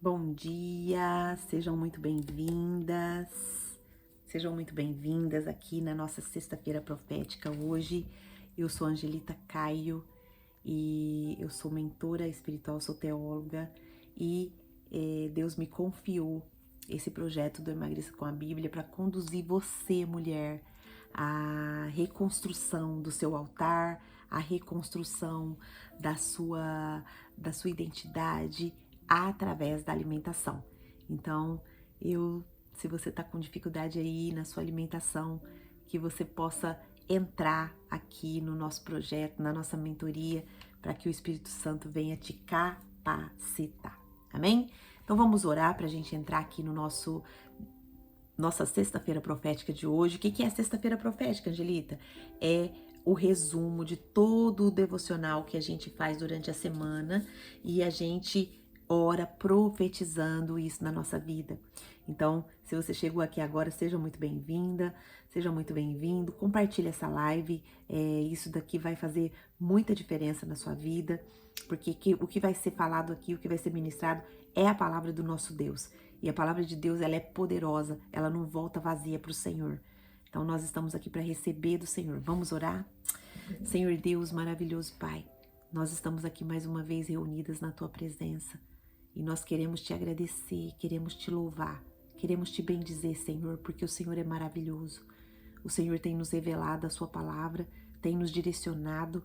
Bom dia, sejam muito bem-vindas, sejam muito bem-vindas aqui na nossa sexta-feira profética. Hoje eu sou Angelita Caio e eu sou mentora espiritual, sou teóloga e Deus me confiou esse projeto do Emagreça com a Bíblia para conduzir você, mulher, à reconstrução do seu altar, à reconstrução da sua identidade através da alimentação. Então, se você está com dificuldade aí na sua alimentação, que você possa entrar aqui no nosso projeto, na nossa mentoria, para que o Espírito Santo venha te capacitar. Amém? Então vamos orar para a gente entrar aqui no nossa sexta-feira profética de hoje. O que é a sexta-feira profética, Angelita? É o resumo de todo o devocional que a gente faz durante a semana e a gente ora profetizando isso na nossa vida. Então, se você chegou aqui agora, seja muito bem-vinda, seja muito bem-vindo. Compartilhe essa live, isso daqui vai fazer muita diferença na sua vida, porque o que vai ser falado aqui, o que vai ser ministrado é a palavra do nosso Deus. E a palavra de Deus, ela é poderosa, ela não volta vazia para o Senhor. Então, nós estamos aqui para receber do Senhor. Vamos orar? Senhor Deus, maravilhoso Pai, nós estamos aqui mais uma vez reunidas na Tua presença. E nós queremos Te agradecer, queremos Te louvar, queremos Te bendizer, Senhor, porque o Senhor é maravilhoso. O Senhor tem nos revelado a Sua palavra, tem nos direcionado,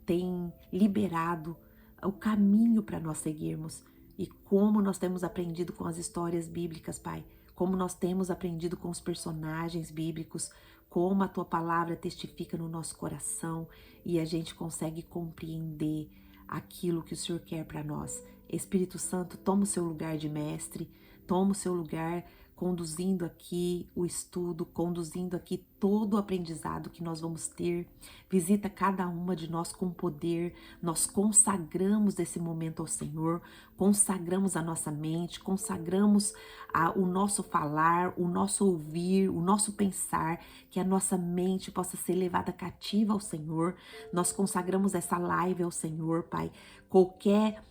tem liberado o caminho para nós seguirmos. E como nós temos aprendido com as histórias bíblicas, Pai, como nós temos aprendido com os personagens bíblicos, como a Tua palavra testifica no nosso coração e a gente consegue compreender aquilo que o Senhor quer para nós. Espírito Santo, toma o seu lugar de mestre, toma o seu lugar conduzindo aqui o estudo, conduzindo aqui todo o aprendizado que nós vamos ter. Visita cada uma de nós com poder. Nós consagramos esse momento ao Senhor, consagramos a nossa mente, consagramos o nosso falar, o nosso ouvir, o nosso pensar, que a nossa mente possa ser levada cativa ao Senhor. Nós consagramos essa live ao Senhor, Pai. Qualquer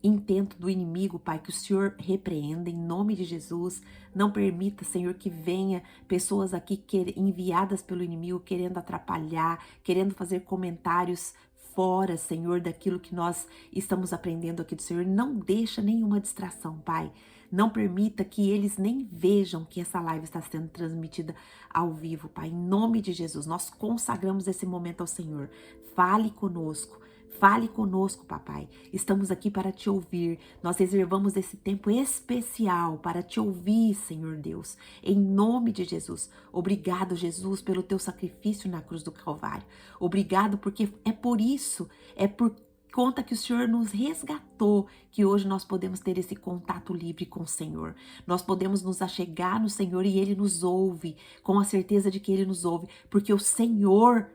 intento do inimigo, Pai, que o Senhor repreenda em nome de Jesus. Não permita, Senhor, que venha pessoas aqui enviadas pelo inimigo querendo atrapalhar, querendo fazer comentários fora, Senhor, daquilo que nós estamos aprendendo aqui do Senhor. Não deixa nenhuma distração, Pai. Não permita que eles nem vejam que essa live está sendo transmitida ao vivo, Pai. Em nome de Jesus, nós consagramos esse momento ao Senhor. Fale conosco. Fale conosco, papai. Estamos aqui para te ouvir. Nós reservamos esse tempo especial para te ouvir, Senhor Deus. Em nome de Jesus. Obrigado, Jesus, pelo teu sacrifício na cruz do Calvário. Obrigado porque é por isso, é por conta que o Senhor nos resgatou, que hoje nós podemos ter esse contato livre com o Senhor. Nós podemos nos achegar no Senhor e Ele nos ouve, com a certeza de que Ele nos ouve, porque o Senhor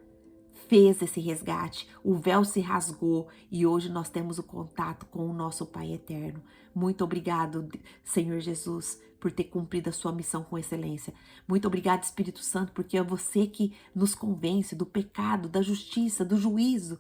fez esse resgate, o véu se rasgou e hoje nós temos o contato com o nosso Pai eterno. Muito obrigado, Senhor Jesus, por ter cumprido a sua missão com excelência. Muito obrigado, Espírito Santo, porque é você que nos convence do pecado, da justiça, do juízo.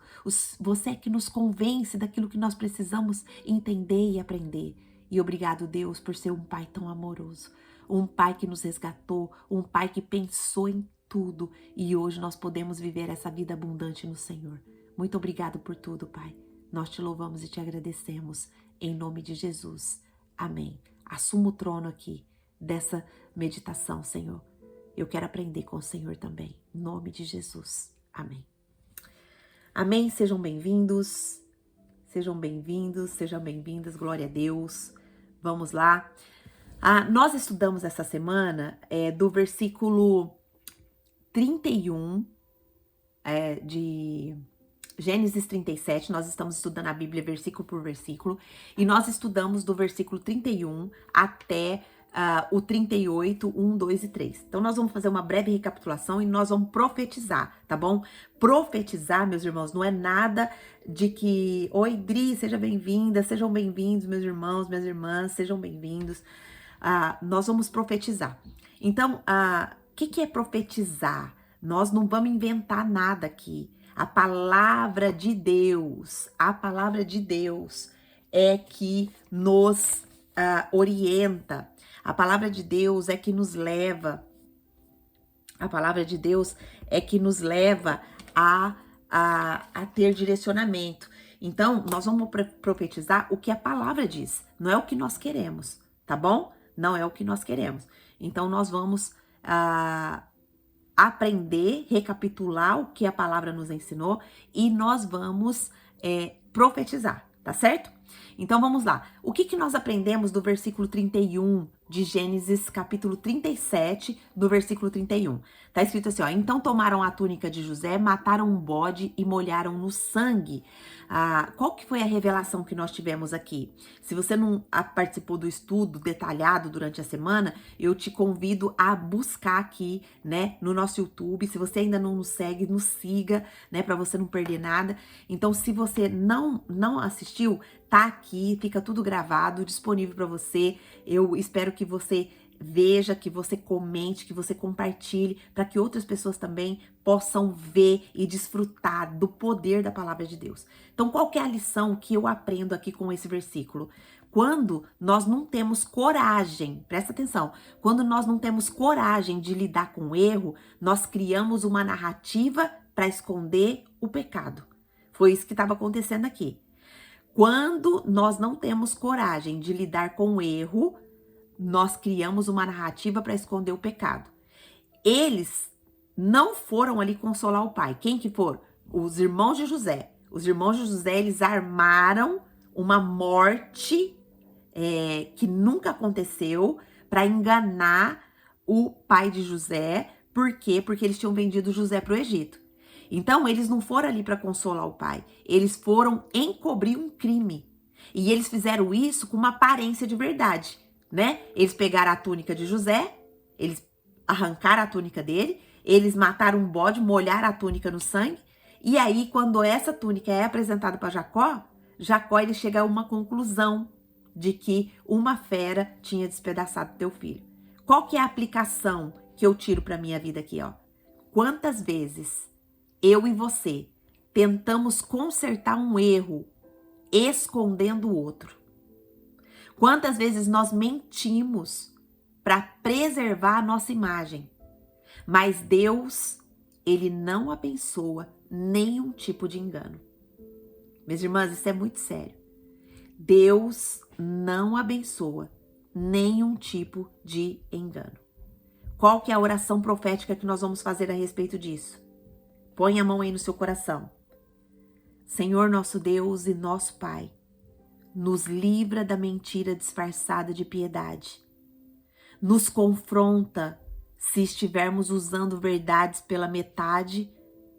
Você é que nos convence daquilo que nós precisamos entender e aprender. E obrigado, Deus, por ser um Pai tão amoroso, um Pai que nos resgatou, um Pai que pensou em tudo e hoje nós podemos viver essa vida abundante no Senhor. Muito obrigado por tudo, Pai. Nós te louvamos e te agradecemos em nome de Jesus. Amém. Assuma o trono aqui dessa meditação, Senhor. Eu quero aprender com o Senhor também. Em nome de Jesus. Amém. Amém. Sejam bem-vindos. Sejam bem-vindos, sejam bem-vindas. Glória a Deus. Vamos lá. Nós estudamos essa semana do versículo 31 de Gênesis 37, nós estamos estudando a Bíblia versículo por versículo, e nós estudamos do versículo 31 até o 38, 1, 2 e 3. Então nós vamos fazer uma breve recapitulação e nós vamos profetizar, tá bom? Profetizar, meus irmãos, não é nada de que... Oi, Dri, seja bem-vinda, sejam bem-vindos, meus irmãos, minhas irmãs, sejam bem-vindos. Nós vamos profetizar. Então, o que é profetizar? Nós não vamos inventar nada aqui. A palavra de Deus é que nos orienta. A palavra de Deus é que nos leva. A palavra de Deus é que nos leva a ter direcionamento. Então, nós vamos profetizar o que a palavra diz, não é o que nós queremos, tá bom? Não é o que nós queremos. Então, nós vamos aprender, recapitular o que a palavra nos ensinou e nós vamos profetizar, tá certo? Então, vamos lá. O que nós aprendemos do versículo 31 de Gênesis, capítulo 37, do versículo 31? Tá escrito assim, ó. Então tomaram a túnica de José, mataram um bode e molharam no sangue. Qual que foi a revelação que nós tivemos aqui? Se você não participou do estudo detalhado durante a semana, eu te convido a buscar aqui, né, no nosso YouTube. Se você ainda não nos segue, nos siga, né, para você não perder nada. Então, se você não assistiu, tá aqui, fica tudo gravado, disponível para você. Eu espero que você veja, que você comente, que você compartilhe, para que outras pessoas também possam ver e desfrutar do poder da palavra de Deus. Então, qual que é a lição que eu aprendo aqui com esse versículo? Quando nós não temos coragem, presta atenção, quando nós não temos coragem de lidar com o erro, nós criamos uma narrativa para esconder o pecado. Foi isso que estava acontecendo aqui. Quando nós não temos coragem de lidar com o erro, nós criamos uma narrativa para esconder o pecado. Eles não foram ali consolar o pai. Quem que foram? Os irmãos de José. Os irmãos de José, eles armaram uma morte que nunca aconteceu para enganar o pai de José. Por quê? Porque eles tinham vendido José para o Egito. Então, eles não foram ali para consolar o pai. Eles foram encobrir um crime. E eles fizeram isso com uma aparência de verdade, né? Eles pegaram a túnica de José, eles arrancaram a túnica dele, eles mataram um bode, molharam a túnica no sangue. E aí, quando essa túnica é apresentada para Jacó ele chega a uma conclusão de que uma fera tinha despedaçado teu filho. Qual que é a aplicação que eu tiro para minha vida aqui, ó? Quantas vezes eu e você tentamos consertar um erro escondendo o outro? Quantas vezes nós mentimos para preservar a nossa imagem? Mas Deus, ele não abençoa nenhum tipo de engano. Minhas irmãs, isso é muito sério. Deus não abençoa nenhum tipo de engano. Qual que é a oração profética que nós vamos fazer a respeito disso? Põe a mão aí no seu coração. Senhor nosso Deus e nosso Pai, nos livra da mentira disfarçada de piedade. Nos confronta se estivermos usando verdades pela metade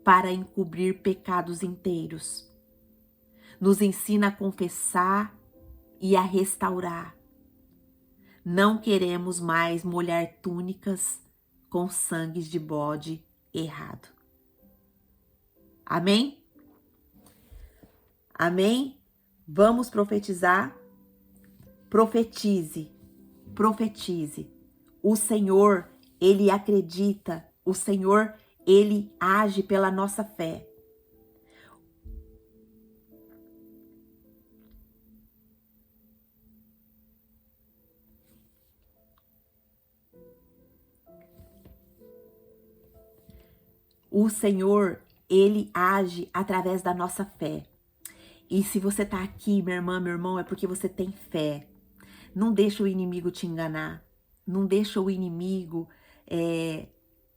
para encobrir pecados inteiros. Nos ensina a confessar e a restaurar. Não queremos mais molhar túnicas com sangues de bode errado. Amém? Amém? Vamos profetizar? Profetize, profetize. O Senhor, Ele acredita. O Senhor, Ele age pela nossa fé. O Senhor, Ele age através da nossa fé. E se você tá aqui, minha irmã, meu irmão, é porque você tem fé. Não deixa o inimigo te enganar. Não deixa o inimigo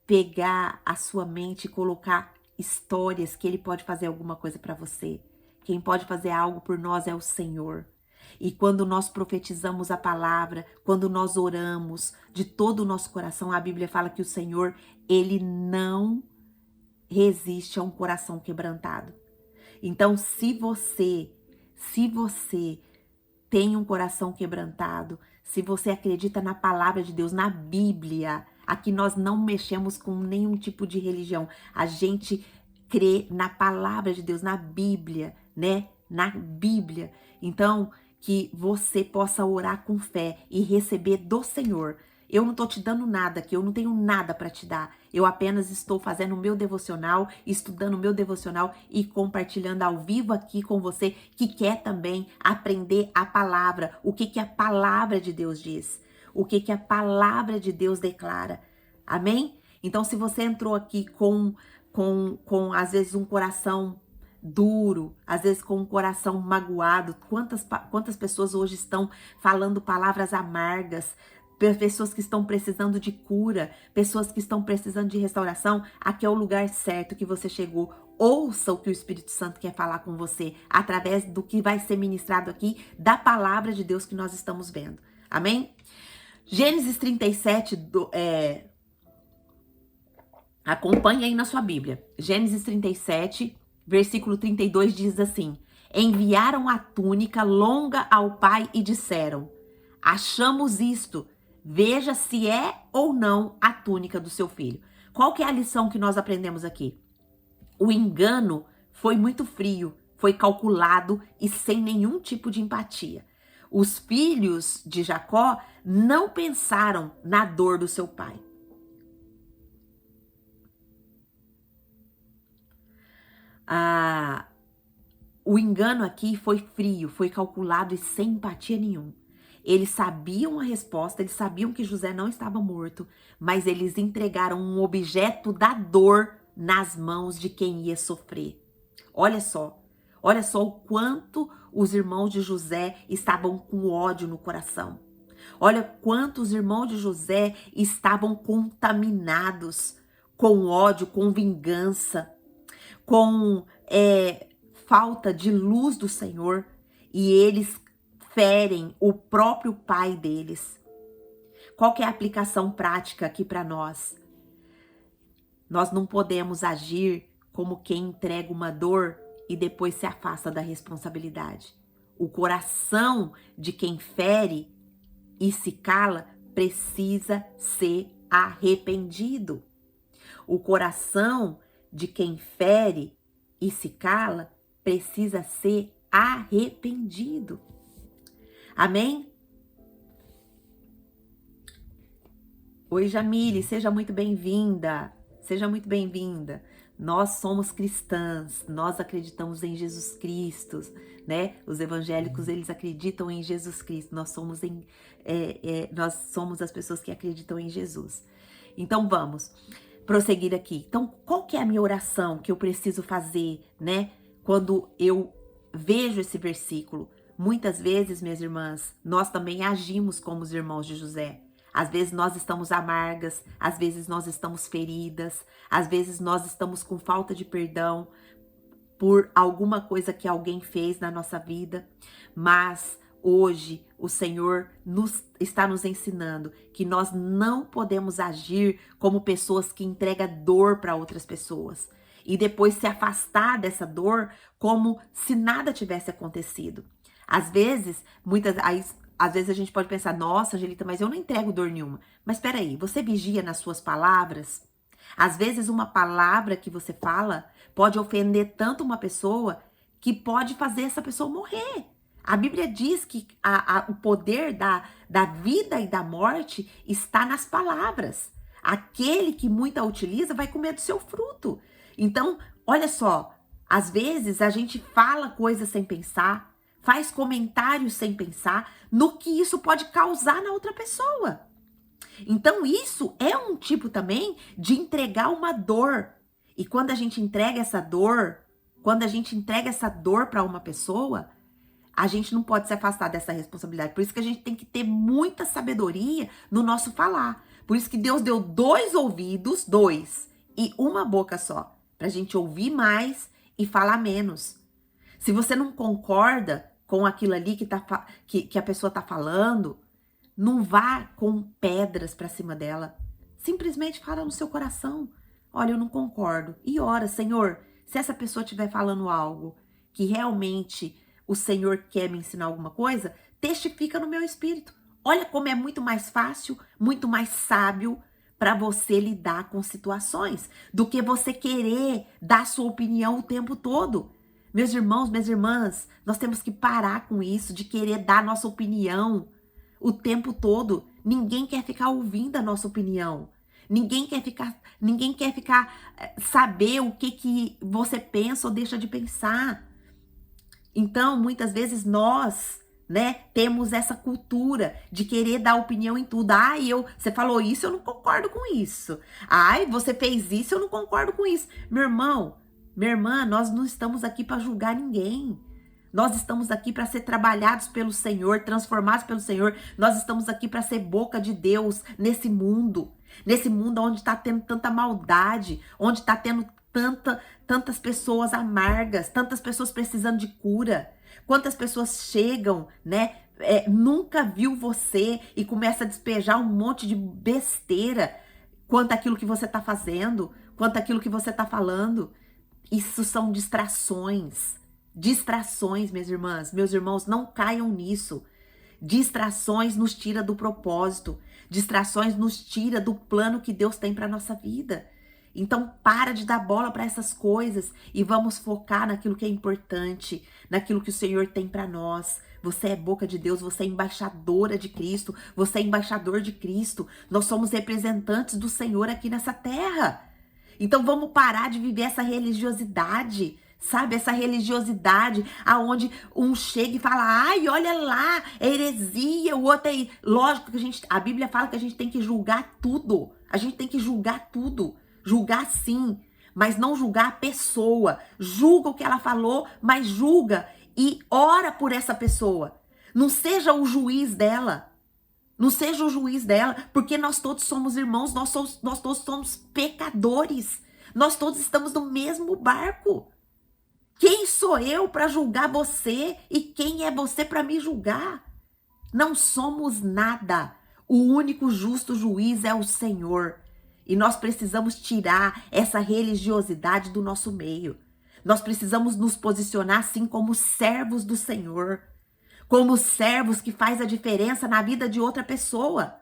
pegar a sua mente e colocar histórias que ele pode fazer alguma coisa para você. Quem pode fazer algo por nós é o Senhor. E quando nós profetizamos a palavra, quando nós oramos de todo o nosso coração, a Bíblia fala que o Senhor, Ele não resiste a um coração quebrantado. Então, se você tem um coração quebrantado, se você acredita na palavra de Deus, na Bíblia, aqui nós não mexemos com nenhum tipo de religião, a gente crê na palavra de Deus, na Bíblia, né? Na Bíblia. Então, que você possa orar com fé e receber do Senhor. Eu não tô te dando nada aqui, eu não tenho nada para te dar. Eu apenas estou fazendo o meu devocional, estudando o meu devocional e compartilhando ao vivo aqui com você que quer também aprender a palavra, o que a palavra de Deus diz, o que a palavra de Deus declara. Amém? Então, se você entrou aqui com às vezes um coração duro, às vezes com um coração magoado, quantas pessoas hoje estão falando palavras amargas, pessoas que estão precisando de cura, pessoas que estão precisando de restauração, aqui é o lugar certo que você chegou. Ouça o que o Espírito Santo quer falar com você, através do que vai ser ministrado aqui, da palavra de Deus que nós estamos vendo. Amém? Gênesis 37, acompanhe aí na sua Bíblia. Gênesis 37, versículo 32 diz assim: enviaram a túnica longa ao pai e disseram: achamos isto, veja se é ou não a túnica do seu filho. Qual que é a lição que nós aprendemos aqui? O engano foi muito frio, foi calculado e sem nenhum tipo de empatia. Os filhos de Jacó não pensaram na dor do seu pai. O engano aqui foi frio, foi calculado e sem empatia nenhuma. Eles sabiam a resposta, eles sabiam que José não estava morto, mas eles entregaram um objeto da dor nas mãos de quem ia sofrer. Olha só o quanto os irmãos de José estavam com ódio no coração. Olha quanto os irmãos de José estavam contaminados com ódio, com vingança, com falta de luz do Senhor, e eles ferem o próprio pai deles. Qual que é a aplicação prática aqui para nós? Nós não podemos agir como quem entrega uma dor e depois se afasta da responsabilidade. O coração de quem fere e se cala precisa ser arrependido. O coração de quem fere e se cala precisa ser arrependido. Amém? Oi, Jamile, seja muito bem-vinda. Seja muito bem-vinda. Nós somos cristãs, nós acreditamos em Jesus Cristo, né? Os evangélicos, eles acreditam em Jesus Cristo. Nós somos as pessoas que acreditam em Jesus. Então, vamos prosseguir aqui. Então, qual que é a minha oração que eu preciso fazer, né? Quando eu vejo esse versículo. Muitas vezes, minhas irmãs, nós também agimos como os irmãos de José. Às vezes nós estamos amargas, às vezes nós estamos feridas, às vezes nós estamos com falta de perdão por alguma coisa que alguém fez na nossa vida. Mas hoje o Senhor está nos ensinando que nós não podemos agir como pessoas que entregam dor para outras pessoas e depois se afastar dessa dor como se nada tivesse acontecido. Às vezes a gente pode pensar, nossa, Angelita, mas eu não entrego dor nenhuma. Mas peraí, você vigia nas suas palavras? Às vezes uma palavra que você fala pode ofender tanto uma pessoa que pode fazer essa pessoa morrer. A Bíblia diz que o poder da vida e da morte está nas palavras. Aquele que muito a utiliza vai comer do seu fruto. Então, olha só, às vezes a gente fala coisas sem pensar, faz comentários sem pensar no que isso pode causar na outra pessoa. Então isso é um tipo também de entregar uma dor. E quando a gente entrega essa dor para uma pessoa, a gente não pode se afastar dessa responsabilidade. Por isso que a gente tem que ter muita sabedoria no nosso falar. Por isso que Deus deu 2 ouvidos, 2, e uma boca só, pra gente ouvir mais e falar menos. Se você não concorda com aquilo ali que a pessoa tá falando, não vá com pedras para cima dela. Simplesmente fala no seu coração. Olha, eu não concordo. E ora, Senhor, se essa pessoa estiver falando algo que realmente o Senhor quer me ensinar alguma coisa, testifica no meu espírito. Olha como é muito mais fácil, muito mais sábio para você lidar com situações do que você querer dar sua opinião o tempo todo. Meus irmãos, minhas irmãs, nós temos que parar com isso de querer dar nossa opinião o tempo todo. Ninguém quer ficar ouvindo a nossa opinião. ninguém quer ficar saber o que você pensa ou deixa de pensar. Então, muitas vezes nós, né, temos essa cultura de querer dar opinião em tudo. Ai, você falou isso, eu não concordo com isso. Ai, você fez isso, eu não concordo com isso. Meu irmão, minha irmã, nós não estamos aqui para julgar ninguém. Nós estamos aqui para ser trabalhados pelo Senhor, transformados pelo Senhor. Nós estamos aqui para ser boca de Deus nesse mundo. Nesse mundo onde está tendo tanta maldade, onde está tendo tantas pessoas amargas, tantas pessoas precisando de cura. Quantas pessoas chegam, né? Nunca viu você e começa a despejar um monte de besteira quanto aquilo que você está fazendo, quanto aquilo que você está falando. Isso são distrações. Distrações, minhas irmãs, meus irmãos, não caiam nisso. Distrações nos tira do propósito. Distrações nos tira do plano que Deus tem para nossa vida. Então, para de dar bola para essas coisas e vamos focar naquilo que é importante, naquilo que o Senhor tem para nós. Você é boca de Deus, você é embaixadora de Cristo, você é embaixador de Cristo. Nós somos representantes do Senhor aqui nessa terra. Então, vamos parar de viver essa religiosidade, sabe? Essa religiosidade aonde um chega e fala, ai, olha lá, é heresia, o outro é... Lógico que a Bíblia fala que a gente tem que julgar tudo. A gente tem que julgar tudo. Julgar sim, mas não julgar a pessoa. Julga o que ela falou, mas julga e ora por essa pessoa. Não seja o juiz dela. Não seja o juiz dela, porque nós todos somos irmãos, nós todos somos pecadores. Nós todos estamos no mesmo barco. Quem sou eu para julgar você e quem é você para me julgar? Não somos nada. O único justo juiz é o Senhor. E nós precisamos tirar essa religiosidade do nosso meio. Nós precisamos nos posicionar assim como servos do Senhor. Como servos que faz a diferença na vida de outra pessoa.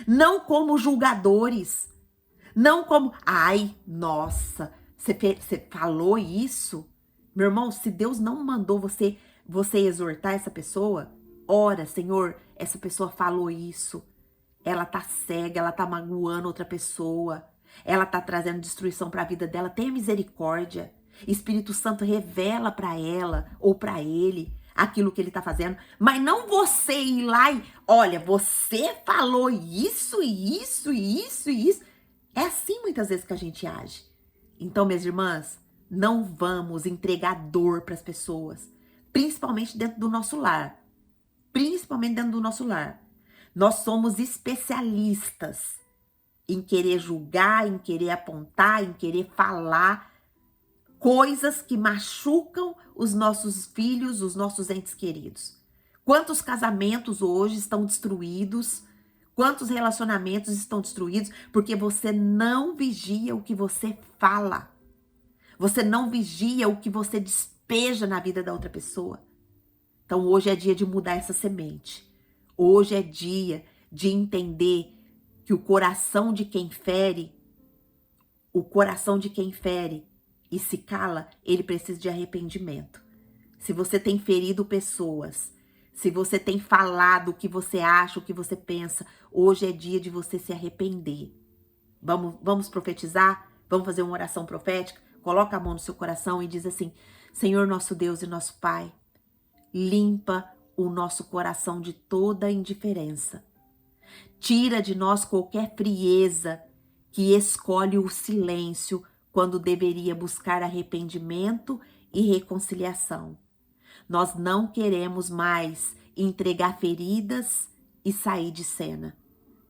Não como julgadores. Não como, ai, nossa, você falou isso? Meu irmão, se Deus não mandou você exortar essa pessoa, ora, Senhor, essa pessoa falou isso. Ela tá cega, ela tá magoando outra pessoa. Ela tá trazendo destruição para a vida dela. Tenha misericórdia. Espírito Santo revela para ela ou para ele aquilo que ele tá fazendo. Mas não você ir lá e, olha, você falou isso, isso, isso, isso. É assim muitas vezes que a gente age. Então, minhas irmãs, não vamos entregar dor para as pessoas. Principalmente dentro do nosso lar. Principalmente dentro do nosso lar. Nós somos especialistas em querer julgar, em querer apontar, em querer falar coisas que machucam os nossos filhos, os nossos entes queridos. Quantos casamentos hoje estão destruídos? Quantos relacionamentos estão destruídos? Porque você não vigia o que você fala. Você não vigia o que você despeja na vida da outra pessoa. Então hoje é dia de mudar essa semente. Hoje é dia de entender que o coração de quem fere e se cala, ele precisa de arrependimento. Se você tem ferido pessoas, se você tem falado o que você acha, o que você pensa, hoje é dia de você se arrepender. Vamos profetizar? Vamos fazer uma oração profética? Coloca a mão no seu coração e diz assim, Senhor nosso Deus e nosso Pai, limpa o nosso coração de toda indiferença. Tira de nós qualquer frieza que escolhe o silêncio quando deveria buscar arrependimento e reconciliação. Nós não queremos mais entregar feridas e sair de cena.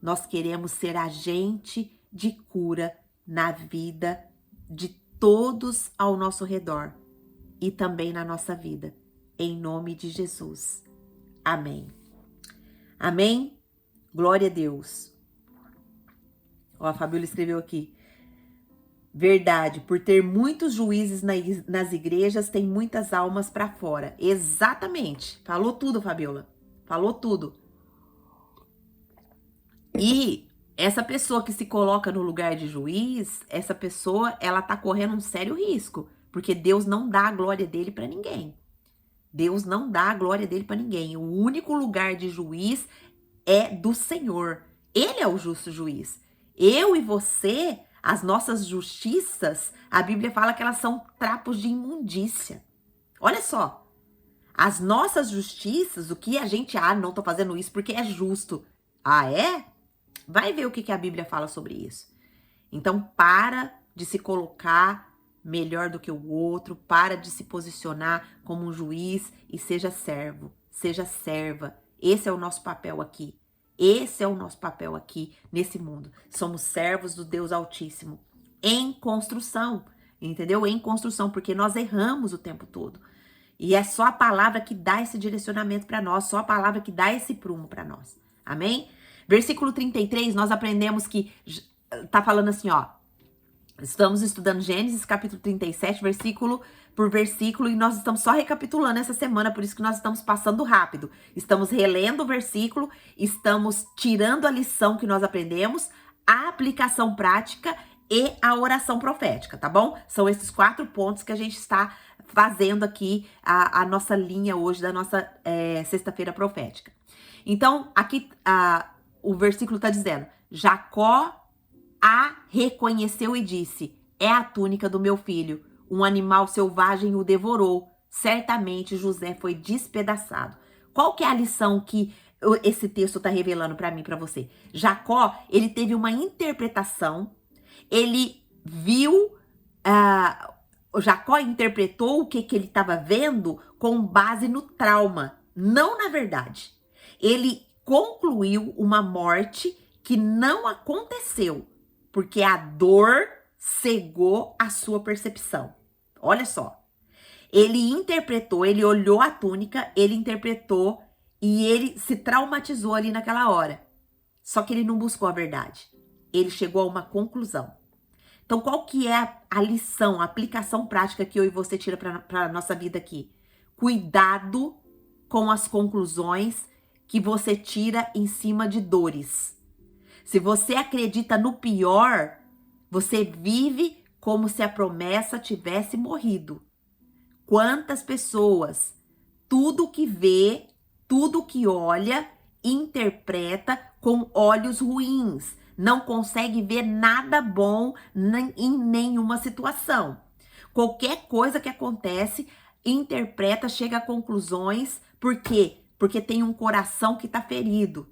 Nós queremos ser agente de cura na vida de todos ao nosso redor e também na nossa vida. Em nome de Jesus. Amém. Amém? Glória a Deus. Ó, a Fabíola escreveu aqui. Verdade, por ter muitos juízes nas igrejas, tem muitas almas para fora. Exatamente. Falou tudo, Fabíola. Falou tudo. E essa pessoa que se coloca no lugar de juiz, essa pessoa, ela tá correndo um sério risco. Porque Deus não dá a glória dele para ninguém. Deus não dá a glória dele para ninguém. O único lugar de juiz é do Senhor. Ele é o justo juiz. Eu e você, as nossas justiças, a Bíblia fala que elas são trapos de imundícia. Olha só. As nossas justiças, o que a gente, não tô fazendo isso porque é justo. Ah, é? Vai ver o que a Bíblia fala sobre isso. Então, para de se colocar melhor do que o outro, para de se posicionar como um juiz e seja servo, seja serva. Esse é o nosso papel aqui. Esse é o nosso papel aqui nesse mundo. Somos servos do Deus Altíssimo em construção, entendeu? Em construção, porque nós erramos o tempo todo. E é só a palavra que dá esse direcionamento para nós, só a palavra que dá esse prumo para nós. Amém? Versículo 33, nós aprendemos que tá falando assim, ó. Estamos estudando Gênesis, capítulo 37, versículo por versículo, e nós estamos só recapitulando essa semana, por isso que nós estamos passando rápido. Estamos relendo o versículo, estamos tirando a lição que nós aprendemos, a aplicação prática e a oração profética, tá bom? São esses 4 pontos que a gente está fazendo aqui a nossa linha hoje da nossa sexta-feira profética. Então, aqui o versículo tá dizendo, Jacó a reconheceu e disse, é a túnica do meu filho, um animal selvagem o devorou, certamente José foi despedaçado. Qual que é a lição que esse texto tá revelando para mim, para você? Jacó, ele teve uma interpretação, ele viu, Jacó interpretou o que ele estava vendo com base no trauma, não na verdade. Ele concluiu uma morte que não aconteceu, porque a dor cegou a sua percepção. Olha só. Ele interpretou, ele olhou a túnica, ele interpretou e ele se traumatizou ali naquela hora. Só que ele não buscou a verdade. Ele chegou a uma conclusão. Então, qual que é a lição, a aplicação prática que eu e você tira para a nossa vida aqui? Cuidado com as conclusões que você tira em cima de dores. Se você acredita no pior, você vive como se a promessa tivesse morrido. Quantas pessoas, tudo que vê, tudo que olha, interpreta com olhos ruins. Não consegue ver nada bom em nenhuma situação. Qualquer coisa que acontece, interpreta, chega a conclusões. Por quê? Porque tem um coração que está ferido.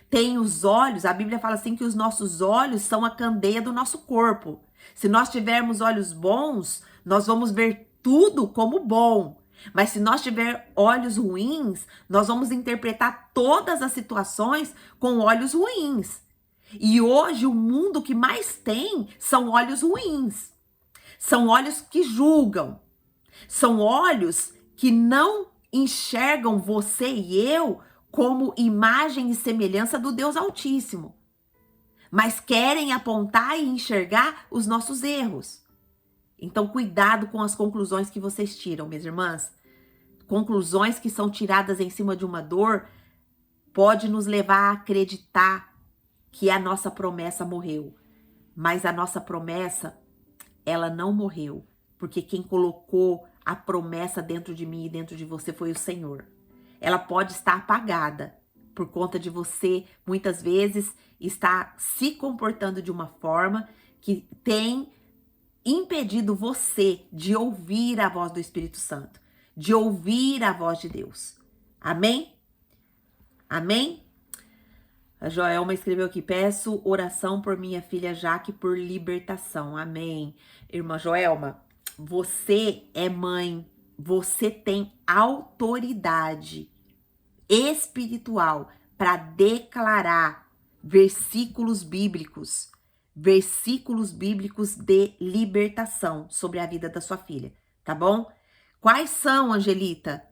Tem os olhos, a Bíblia fala assim que os nossos olhos são a candeia do nosso corpo. Se nós tivermos olhos bons, nós vamos ver tudo como bom. Mas se nós tivermos olhos ruins, nós vamos interpretar todas as situações com olhos ruins. E hoje o mundo que mais tem são olhos ruins. São olhos que julgam. São olhos que não enxergam você e eu como imagem e semelhança do Deus Altíssimo, mas querem apontar e enxergar os nossos erros. Então, cuidado com as conclusões que vocês tiram, minhas irmãs. Conclusões que são tiradas em cima de uma dor pode nos levar a acreditar que a nossa promessa morreu. Mas a nossa promessa, ela não morreu, porque quem colocou a promessa dentro de mim e dentro de você foi o Senhor. Ela pode estar apagada por conta de você, muitas vezes, estar se comportando de uma forma que tem impedido você de ouvir a voz do Espírito Santo, de ouvir a voz de Deus. Amém? Amém? A Joelma escreveu aqui, peço oração por minha filha Jaque por libertação. Amém. Irmã Joelma, você é mãe. Você tem autoridade espiritual para declarar versículos bíblicos de libertação sobre a vida da sua filha, tá bom? Quais são, Angelita?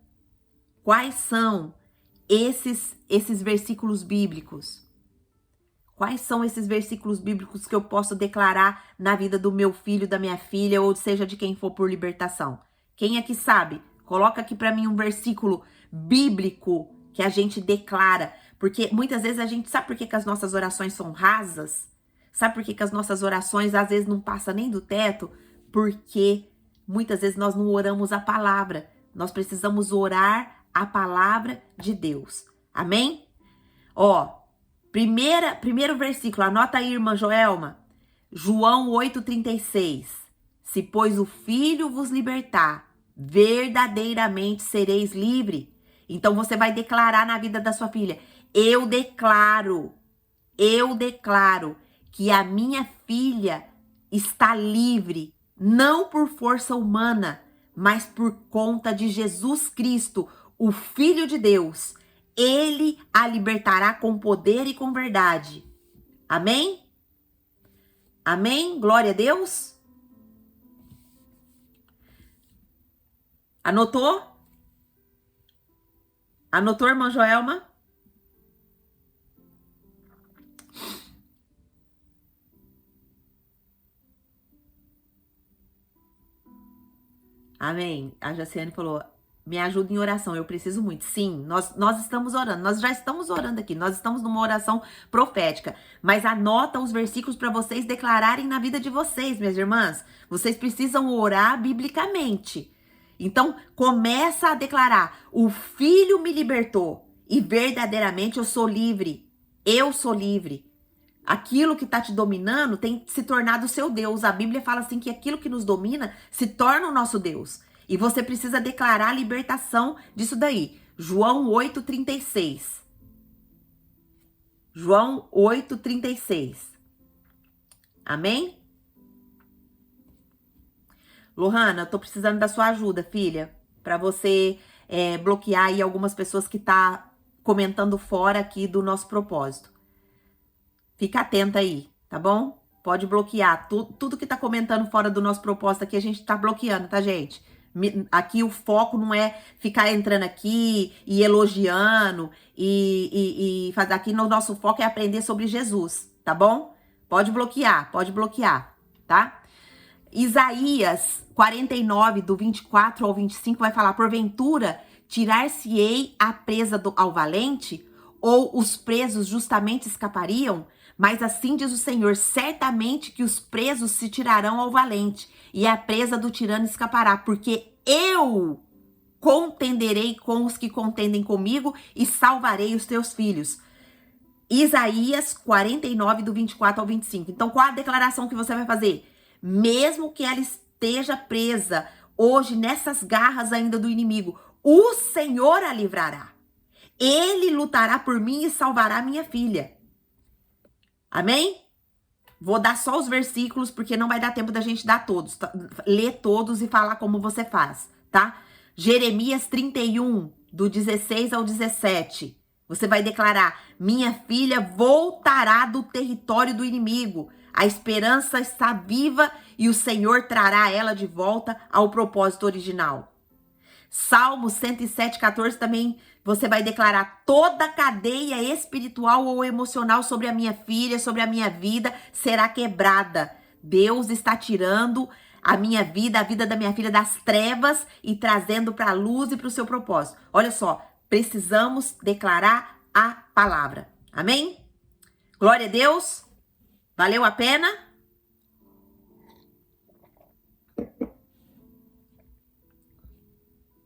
Quais são esses versículos bíblicos? Quais são esses versículos bíblicos que eu posso declarar na vida do meu filho, da minha filha, ou seja, de quem for por libertação? Quem aqui sabe? Coloca aqui para mim um versículo bíblico que a gente declara. Porque muitas vezes a gente sabe por que as nossas orações são rasas? Sabe por que as nossas orações às vezes não passam nem do teto? Porque muitas vezes nós não oramos a palavra. Nós precisamos orar a palavra de Deus. Amém? Ó, Primeiro versículo, anota aí, irmã Joelma. João 8,36. Se, pois, o Filho vos libertar, verdadeiramente sereis livre. Então você vai declarar na vida da sua filha: eu declaro que a minha filha está livre, não por força humana, mas por conta de Jesus Cristo, o Filho de Deus. Ele a libertará com poder e com verdade. Amém? Amém? Glória a Deus. Anotou? Anotou, irmã Joelma? Amém. A Jaciane falou: me ajuda em oração, eu preciso muito. Sim, nós estamos orando, nós já estamos orando aqui, nós estamos numa oração profética. Mas anota os versículos para vocês declararem na vida de vocês, minhas irmãs. Vocês precisam orar biblicamente. Então, começa a declarar: o Filho me libertou e verdadeiramente eu sou livre. Eu sou livre. Aquilo que está te dominando tem se tornado o seu Deus. A Bíblia fala assim que aquilo que nos domina se torna o nosso Deus. E você precisa declarar a libertação disso daí. João 8,36. João 8,36. Amém? Lohana, eu tô precisando da sua ajuda, filha, para você bloquear aí algumas pessoas que tá comentando fora aqui do nosso propósito. Fica atenta aí, tá bom? Pode bloquear. Tudo que tá comentando fora do nosso propósito aqui, a gente tá bloqueando, tá, gente? Aqui o foco não é ficar entrando aqui e elogiando e fazer. Aqui no nosso foco é aprender sobre Jesus, tá bom? Pode bloquear, tá? Isaías 49, do 24 ao 25, vai falar: porventura, tirar-se-ei a presa ao valente, ou os presos justamente escapariam? Mas assim diz o Senhor: certamente que os presos se tirarão ao valente, e a presa do tirano escapará, porque eu contenderei com os que contendem comigo e salvarei os teus filhos. Isaías 49, do 24 ao 25. Então, qual a declaração que você vai fazer? Mesmo que ela esteja presa hoje nessas garras ainda do inimigo, o Senhor a livrará. Ele lutará por mim e salvará minha filha. Amém? Vou dar só os versículos, porque não vai dar tempo da gente dar todos. Tá? Ler todos e falar como você faz, tá? Jeremias 31, do 16 ao 17. Você vai declarar: minha filha voltará do território do inimigo. A esperança está viva e o Senhor trará ela de volta ao propósito original. Salmo 107, 14 também você vai declarar: toda cadeia espiritual ou emocional sobre a minha filha, sobre a minha vida, será quebrada. Deus está tirando a minha vida, a vida da minha filha das trevas e trazendo para a luz e para o seu propósito. Olha só, precisamos declarar a palavra. Amém? Glória a Deus. Valeu a pena?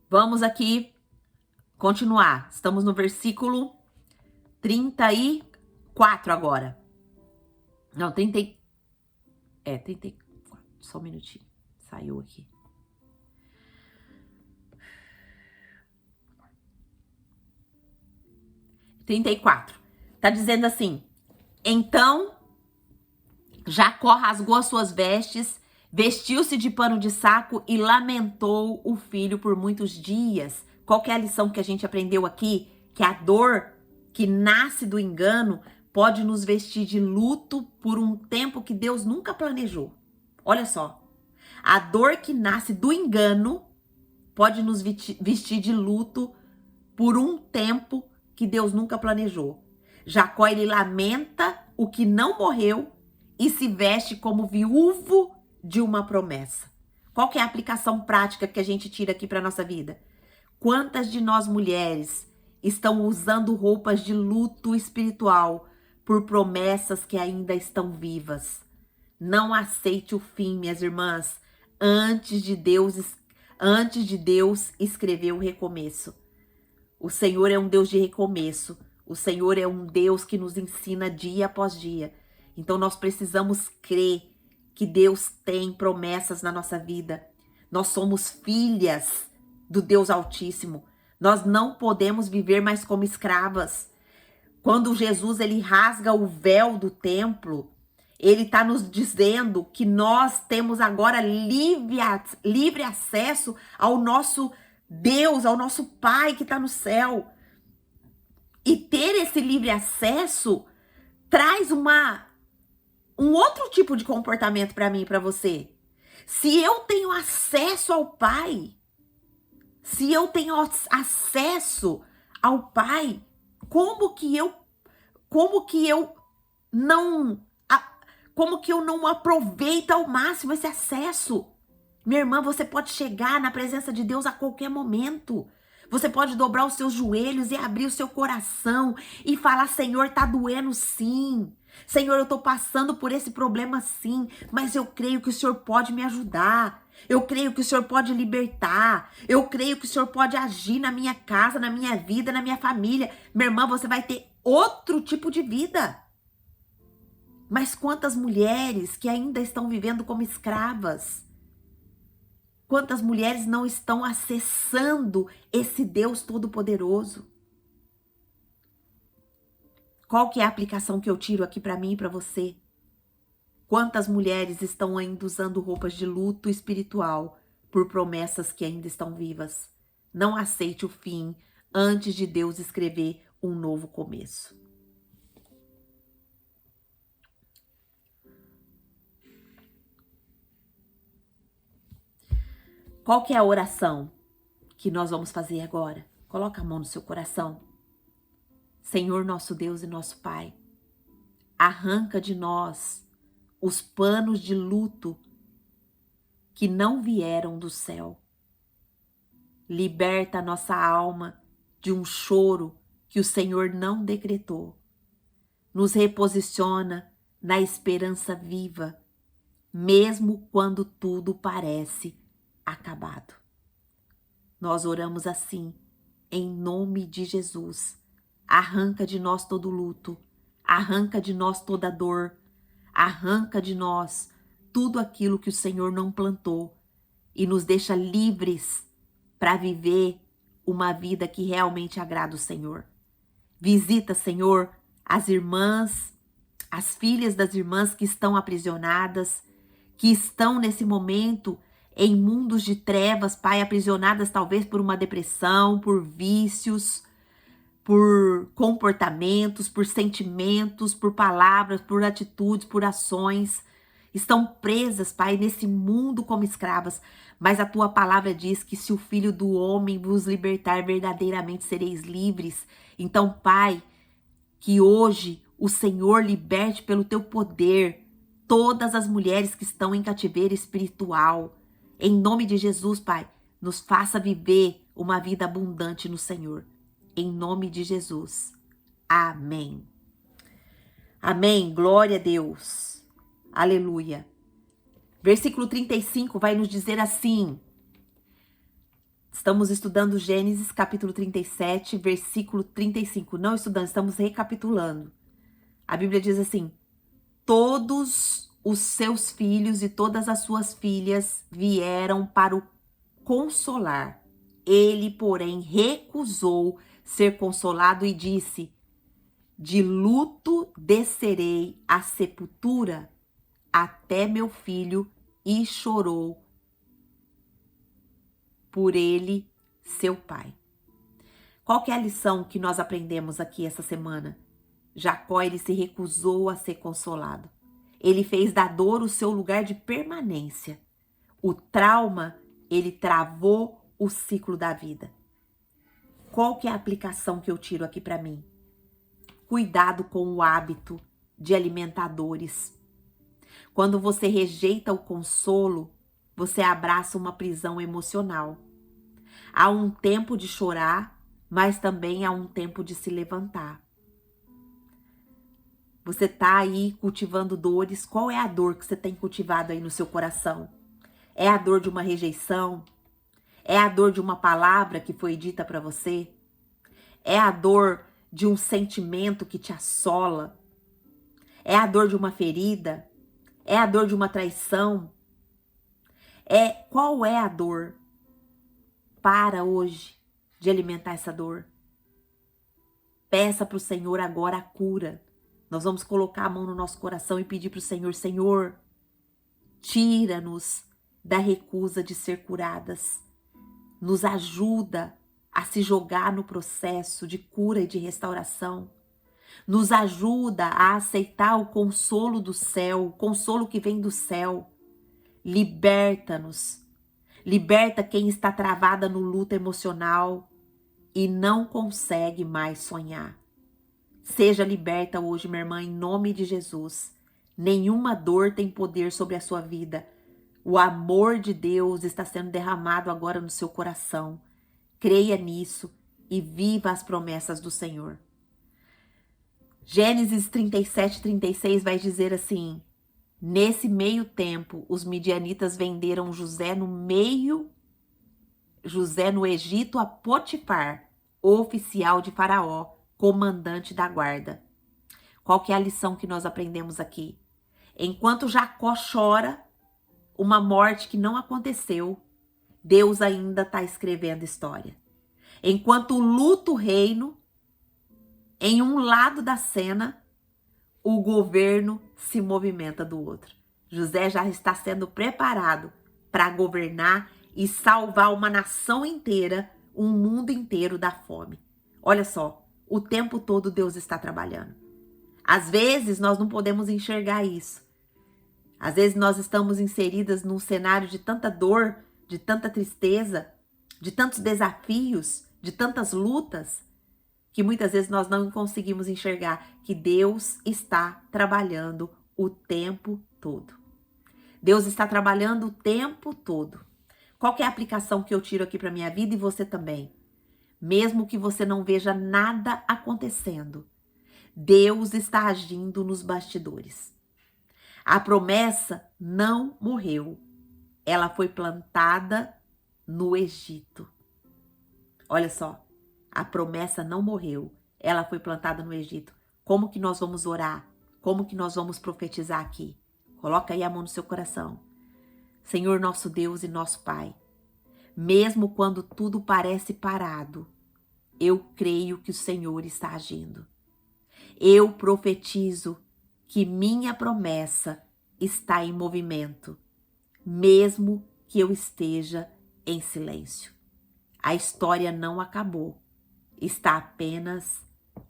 Vamos aqui continuar. Estamos no versículo 34 agora. Não, 34. Só um minutinho. Saiu aqui. Tá dizendo assim: então Jacó rasgou as suas vestes, vestiu-se de pano de saco e lamentou o filho por muitos dias. Qual que é a lição que a gente aprendeu aqui? Que a dor que nasce do engano pode nos vestir de luto por um tempo que Deus nunca planejou. Olha só. A dor que nasce do engano pode nos vestir de luto por um tempo que Deus nunca planejou. Jacó, ele lamenta o que não morreu e se veste como viúvo de uma promessa. Qual que é a aplicação prática que a gente tira aqui para nossa vida? Quantas de nós mulheres estão usando roupas de luto espiritual por promessas que ainda estão vivas? Não aceite o fim, minhas irmãs, antes de Deus escrever o recomeço. O Senhor é um Deus de recomeço. O Senhor é um Deus que nos ensina dia após dia. Então nós precisamos crer que Deus tem promessas na nossa vida. Nós somos filhas do Deus Altíssimo. Nós não podemos viver mais como escravas. Quando Jesus ele rasga o véu do templo, ele está nos dizendo que nós temos agora livre acesso ao nosso Deus, ao nosso Pai que está no céu. E ter esse livre acesso traz um outro tipo de comportamento para mim e para você. Se eu tenho acesso ao Pai, se eu tenho acesso ao Pai, como que eu não aproveito ao máximo esse acesso? Minha irmã, você pode chegar na presença de Deus a qualquer momento. Você pode dobrar os seus joelhos e abrir o seu coração e falar: Senhor, tá doendo sim. Senhor, eu tô passando por esse problema sim, mas eu creio que o Senhor pode me ajudar. Eu creio que o Senhor pode libertar. Eu creio que o Senhor pode agir na minha casa, na minha vida, na minha família. Minha irmã, você vai ter outro tipo de vida. Mas quantas mulheres que ainda estão vivendo como escravas? Quantas mulheres não estão acessando esse Deus Todo-Poderoso? Qual que é a aplicação que eu tiro aqui para mim e para você? Quantas mulheres estão ainda usando roupas de luto espiritual por promessas que ainda estão vivas? Não aceite o fim antes de Deus escrever um novo começo. Qual que é a oração que nós vamos fazer agora? Coloca a mão no seu coração. Senhor, nosso Deus e nosso Pai, arranca de nós os panos de luto que não vieram do céu. Liberta a nossa alma de um choro que o Senhor não decretou. Nos reposiciona na esperança viva, mesmo quando tudo parece acabado. Nós oramos assim, em nome de Jesus. Arranca de nós todo luto, arranca de nós toda dor, arranca de nós tudo aquilo que o Senhor não plantou e nos deixa livres para viver uma vida que realmente agrada o Senhor. Visita, Senhor, as irmãs, as filhas das irmãs que estão aprisionadas, que estão nesse momento em mundos de trevas, Pai, aprisionadas talvez por uma depressão, por vícios, por comportamentos, por sentimentos, por palavras, por atitudes, por ações. Estão presas, Pai, nesse mundo como escravas. Mas a Tua palavra diz que se o Filho do Homem vos libertar, verdadeiramente sereis livres. Então, Pai, que hoje o Senhor liberte pelo Teu poder todas as mulheres que estão em cativeiro espiritual. Em nome de Jesus, Pai, nos faça viver uma vida abundante no Senhor. Em nome de Jesus. Amém. Amém. Glória a Deus. Aleluia. Versículo 35 vai nos dizer assim. Estamos estudando Gênesis capítulo 37, versículo 35. Não estudando, estamos recapitulando. A Bíblia diz assim: todos os seus filhos e todas as suas filhas vieram para o consolar. Ele, porém, recusou ser consolado e disse: de luto descerei à sepultura até meu filho, e chorou por ele, seu pai. Qual que é a lição que nós aprendemos aqui essa semana? Jacó, ele se recusou a ser consolado. Ele fez da dor o seu lugar de permanência. O trauma, ele travou o ciclo da vida. Qual que é a aplicação que eu tiro aqui para mim? Cuidado com o hábito de alimentadores. Quando você rejeita o consolo, você abraça uma prisão emocional. Há um tempo de chorar, mas também há um tempo de se levantar. Você está aí cultivando dores. Qual é a dor que você tem cultivado aí no seu coração? É a dor de uma rejeição? É a dor de uma palavra que foi dita para você? É a dor de um sentimento que te assola? É a dor de uma ferida? É a dor de uma traição? Qual é a dor? Para hoje de alimentar essa dor. Peça para o Senhor agora a cura. Nós vamos colocar a mão no nosso coração e pedir para o Senhor, Senhor, tira-nos da recusa de ser curadas. Nos ajuda a se jogar no processo de cura e de restauração. Nos ajuda a aceitar o consolo do céu, o consolo que vem do céu. Liberta-nos. Liberta quem está travada no luto emocional e não consegue mais sonhar. Seja liberta hoje, minha irmã, em nome de Jesus. Nenhuma dor tem poder sobre a sua vida. O amor de Deus está sendo derramado agora no seu coração. Creia nisso e viva as promessas do Senhor. Gênesis 37, 36 vai dizer assim: nesse meio tempo, os midianitas venderam José no Egito a Potifar, oficial de Faraó, comandante da guarda. Qual que é a lição que nós aprendemos aqui? Enquanto Jacó chora uma morte que não aconteceu, Deus ainda está escrevendo história. Enquanto o luto reina, em um lado da cena, o governo se movimenta do outro. José já está sendo preparado para governar e salvar uma nação inteira, um mundo inteiro da fome. Olha só, o tempo todo Deus está trabalhando. Às vezes nós não podemos enxergar isso. Às vezes nós estamos inseridas num cenário de tanta dor, de tanta tristeza, de tantos desafios, de tantas lutas, que muitas vezes nós não conseguimos enxergar que Deus está trabalhando o tempo todo. Deus está trabalhando o tempo todo. Qual que é a aplicação que eu tiro aqui para minha vida e você também? Mesmo que você não veja nada acontecendo, Deus está agindo nos bastidores. A promessa não morreu. Ela foi plantada no Egito. Olha só, a promessa não morreu. Ela foi plantada no Egito. Como que nós vamos orar? Como que nós vamos profetizar aqui? Coloca aí a mão no seu coração. Senhor nosso Deus e nosso Pai, mesmo quando tudo parece parado, eu creio que o Senhor está agindo. Eu profetizo que minha promessa está em movimento, mesmo que eu esteja em silêncio. A história não acabou, está apenas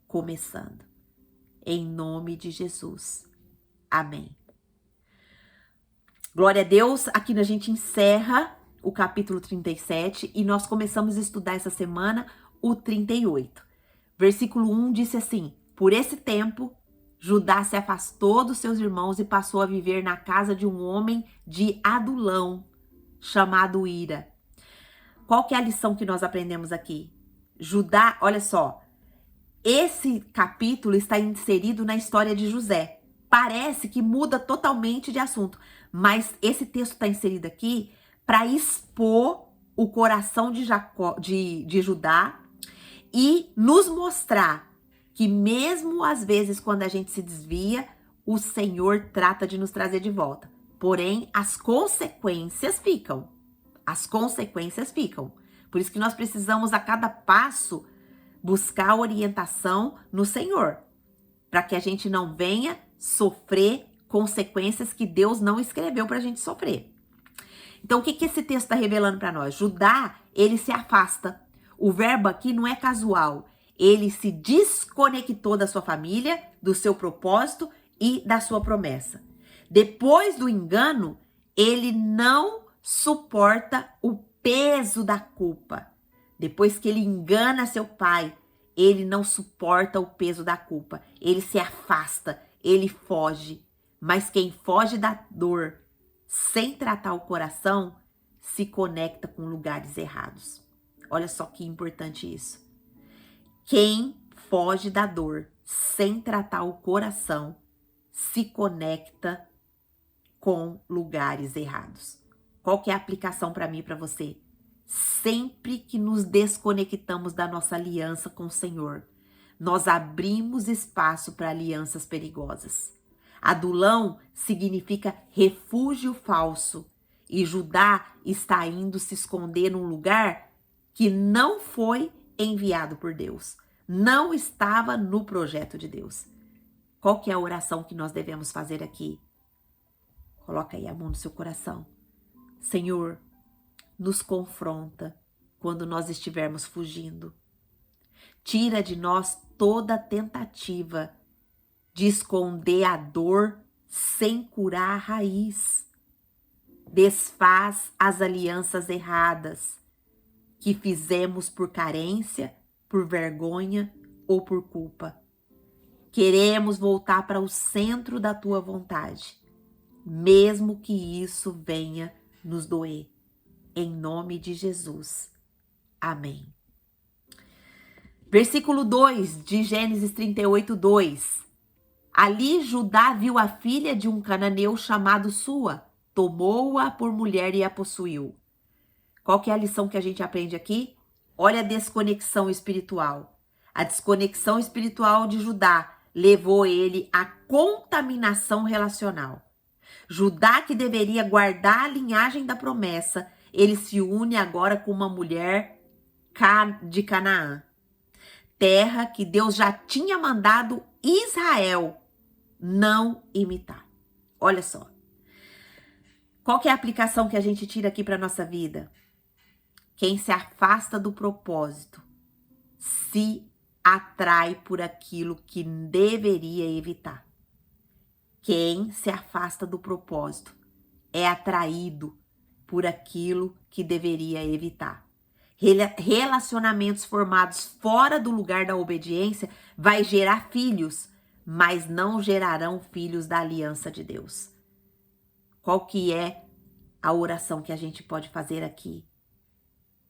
começando. Em nome de Jesus. Amém. Glória a Deus, aqui a gente encerra o capítulo 37 e nós começamos a estudar essa semana o 38. Versículo 1 disse assim: por esse tempo, Judá se afastou dos seus irmãos e passou a viver na casa de um homem de Adulão, chamado Ira. Qual que é a lição que nós aprendemos aqui? Judá, olha só, esse capítulo está inserido na história de José. Parece que muda totalmente de assunto, mas esse texto está inserido aqui para expor o coração de Judá e nos mostrar que mesmo às vezes quando a gente se desvia, o Senhor trata de nos trazer de volta. Porém, as consequências ficam. As consequências ficam. Por isso que nós precisamos a cada passo buscar orientação no Senhor, para que a gente não venha sofrer consequências que Deus não escreveu para a gente sofrer. Então, o que esse texto está revelando para nós? Judá, ele se afasta. O verbo aqui não é casual. Ele se desconectou da sua família, do seu propósito e da sua promessa. Depois do engano, ele não suporta o peso da culpa. Depois que ele engana seu pai, ele não suporta o peso da culpa. Ele se afasta, ele foge. Mas quem foge da dor sem tratar o coração se conecta com lugares errados. Olha só que importante isso. Quem foge da dor sem tratar o coração se conecta com lugares errados. Qual que é a aplicação para mim e para você? Sempre que nos desconectamos da nossa aliança com o Senhor, nós abrimos espaço para alianças perigosas. Adulão significa refúgio falso e Judá está indo se esconder num lugar que não foi enviado por Deus, não estava no projeto de Deus. Qual que é a oração que nós devemos fazer aqui? Coloca aí a mão no seu coração. Senhor, nos confronta quando nós estivermos fugindo. Tira de nós toda tentativa de esconder a dor sem curar a raiz. Desfaz as alianças erradas que fizemos por carência, por vergonha ou por culpa. Queremos voltar para o centro da tua vontade, mesmo que isso venha nos doer. Em nome de Jesus. Amém. Versículo 2 de Gênesis 38, 2. Ali Judá viu a filha de um cananeu chamado Sua, tomou-a por mulher e a possuiu. Qual que é a lição que a gente aprende aqui? Olha a desconexão espiritual. A desconexão espiritual de Judá levou ele à contaminação relacional. Judá, que deveria guardar a linhagem da promessa, ele se une agora com uma mulher de Canaã, terra que Deus já tinha mandado Israel não imitar. Olha só. Qual que é a aplicação que a gente tira aqui para nossa vida? Quem se afasta do propósito se atrai por aquilo que deveria evitar. Quem se afasta do propósito é atraído por aquilo que deveria evitar. Relacionamentos formados fora do lugar da obediência vai gerar filhos, mas não gerarão filhos da aliança de Deus. Qual que é a oração que a gente pode fazer aqui?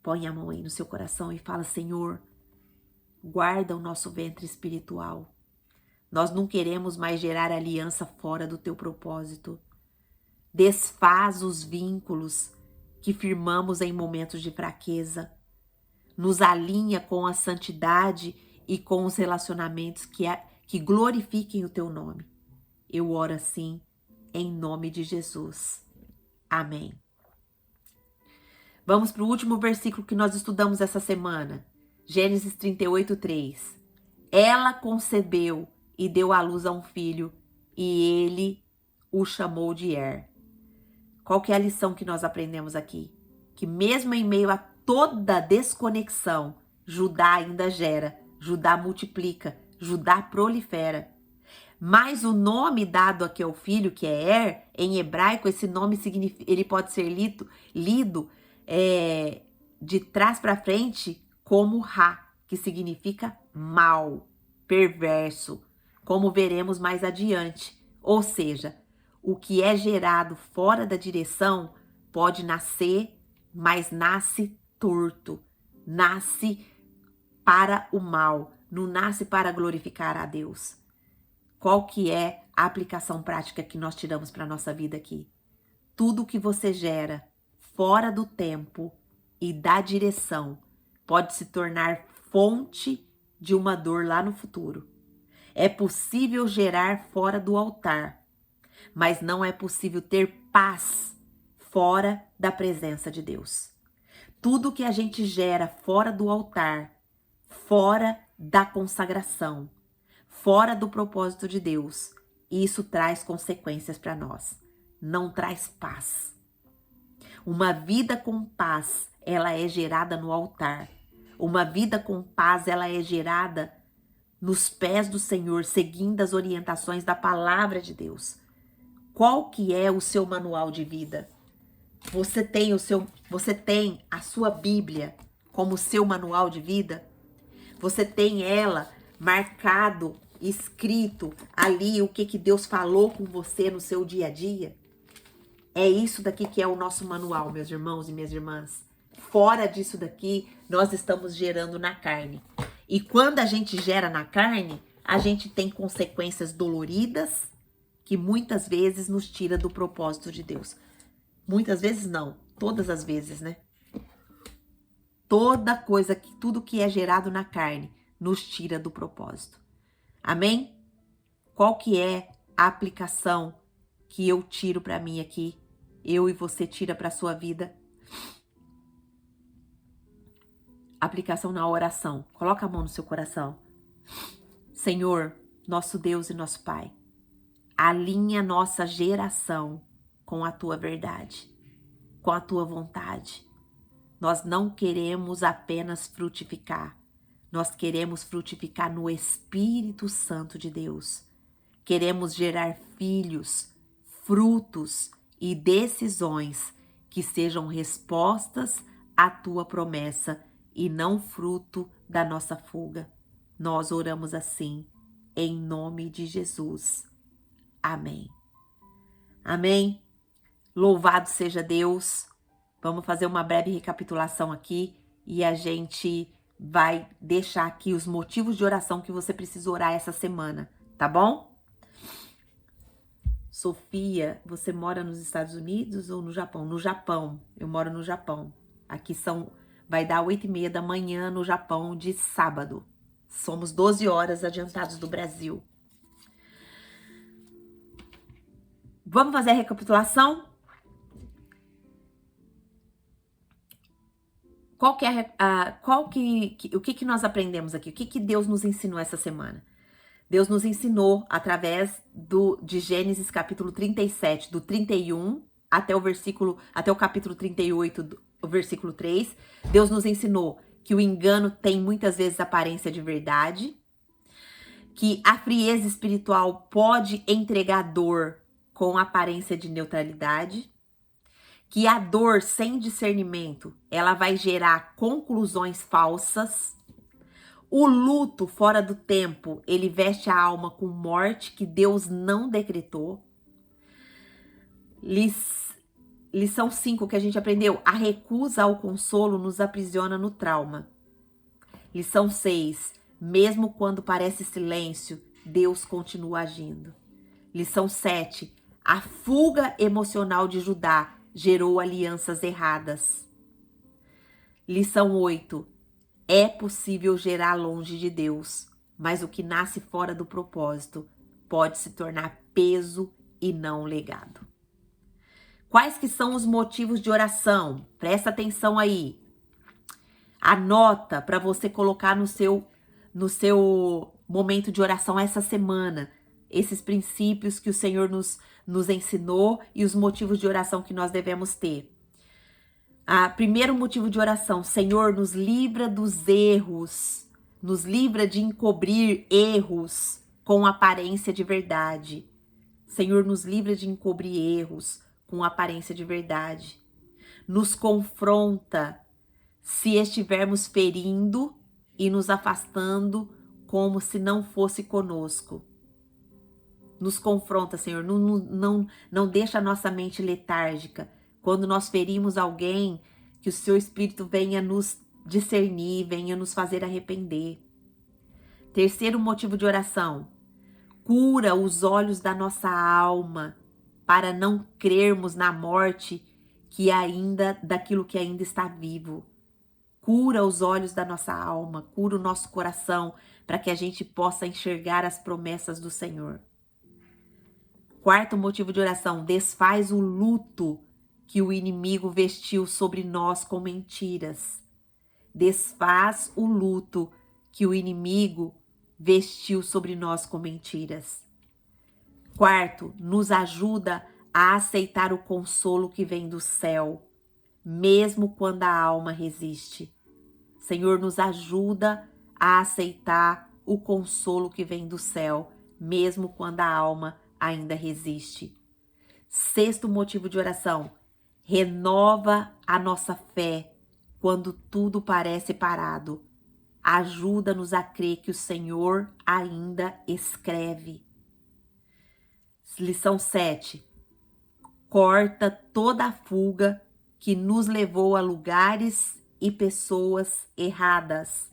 Põe a mão aí no seu coração e fala: Senhor, guarda o nosso ventre espiritual. Nós não queremos mais gerar aliança fora do teu propósito. Desfaz os vínculos que firmamos em momentos de fraqueza. Nos alinha com a santidade e com os relacionamentos que glorifiquem o teu nome. Eu oro assim, em nome de Jesus. Amém. Vamos para o último versículo que nós estudamos essa semana. Gênesis 38, 3. Ela concebeu e deu à luz a um filho, e ele o chamou de Er. Qual que é a lição que nós aprendemos aqui? Que mesmo em meio a toda desconexão, Judá ainda gera, Judá multiplica, Judá prolifera. Mas o nome dado aqui ao filho, que é Er, em hebraico, esse nome significa, ele pode ser lido de trás para frente como Ra, que significa mal, perverso, como veremos mais adiante. Ou seja, o que é gerado fora da direção pode nascer, mas nasce torto, nasce para o mal, não nasce para glorificar a Deus. Qual que é a aplicação prática que nós tiramos para a nossa vida aqui? Tudo que você gera fora do tempo e da direção pode se tornar fonte de uma dor lá no futuro. É possível gerar fora do altar, mas não é possível ter paz fora da presença de Deus. Tudo que a gente gera fora do altar, fora da consagração, fora do propósito de Deus, isso traz consequências para nós. Não traz paz. Uma vida com paz, ela é gerada no altar. Uma vida com paz, ela é gerada nos pés do Senhor, seguindo as orientações da palavra de Deus. Qual que é o seu manual de vida? Você tem a sua Bíblia como seu manual de vida? Você tem ela marcado, escrito ali o que Deus falou com você no seu dia a dia? É isso daqui que é o nosso manual, meus irmãos e minhas irmãs. Fora disso daqui, nós estamos gerando na carne. E quando a gente gera na carne, a gente tem consequências doloridas que muitas vezes nos tira do propósito de Deus. Muitas vezes não, todas as vezes, né? Tudo que é gerado na carne nos tira do propósito. Amém? Qual que é a aplicação que eu tiro para mim aqui? Eu e você tira para sua vida? Aplicação na oração. Coloca a mão no seu coração. Senhor, nosso Deus e nosso Pai, alinha nossa geração com a tua verdade, com a tua vontade. Nós não queremos apenas frutificar, nós queremos frutificar no Espírito Santo de Deus. Queremos gerar filhos, frutos e decisões que sejam respostas à tua promessa e não fruto da nossa fuga. Nós oramos assim, em nome de Jesus. Amém. Amém. Louvado seja Deus. Vamos fazer uma breve recapitulação aqui e a gente vai deixar aqui os motivos de oração que você precisa orar essa semana, tá bom? Sofia, você mora nos Estados Unidos ou no Japão? No Japão, eu moro no Japão. Aqui vai dar 8h30 da manhã no Japão de sábado. Somos 12 horas adiantados do Brasil. Vamos fazer a recapitulação? O que nós aprendemos aqui? O que Deus nos ensinou essa semana? Deus nos ensinou através de Gênesis capítulo 37, do 31 até o capítulo 38, o versículo 3. Deus nos ensinou que o engano tem muitas vezes aparência de verdade, que a frieza espiritual pode entregar dor com aparência de neutralidade, que a dor sem discernimento, ela vai gerar conclusões falsas. O luto fora do tempo, ele veste a alma com morte que Deus não decretou. Lição 5 que a gente aprendeu, a recusa ao consolo nos aprisiona no trauma. Lição 6, mesmo quando parece silêncio, Deus continua agindo. Lição 7, a fuga emocional de Judá gerou alianças erradas. Lição 8, é possível gerar longe de Deus, mas o que nasce fora do propósito pode se tornar peso e não legado. Quais que são os motivos de oração? Presta atenção aí. Anota para você colocar no seu momento de oração essa semana. Esses princípios que o Senhor nos ensinou e os motivos de oração que nós devemos ter. Primeiro motivo de oração, Senhor, nos livra dos erros, nos livra de encobrir erros com aparência de verdade. Senhor, nos livra de encobrir erros com aparência de verdade. Nos confronta se estivermos ferindo e nos afastando como se não fosse conosco. Nos confronta, Senhor, não deixa a nossa mente letárgica. Quando nós ferimos alguém, que o seu Espírito venha nos discernir, venha nos fazer arrepender. Terceiro motivo de oração, cura os olhos da nossa alma para não crermos na morte daquilo que ainda está vivo. Cura os olhos da nossa alma, cura o nosso coração para que a gente possa enxergar as promessas do Senhor. Quarto motivo de oração, desfaz o luto que o inimigo vestiu sobre nós com mentiras. Desfaz o luto que o inimigo vestiu sobre nós com mentiras. Quarto, nos ajuda a aceitar o consolo que vem do céu, mesmo quando a alma resiste. Senhor, nos ajuda a aceitar o consolo que vem do céu, mesmo quando a alma ainda resiste. Sexto motivo de oração, renova a nossa fé quando tudo parece parado. Ajuda-nos a crer que o Senhor ainda escreve. Lição 7. Corta toda a fuga que nos levou a lugares e pessoas erradas.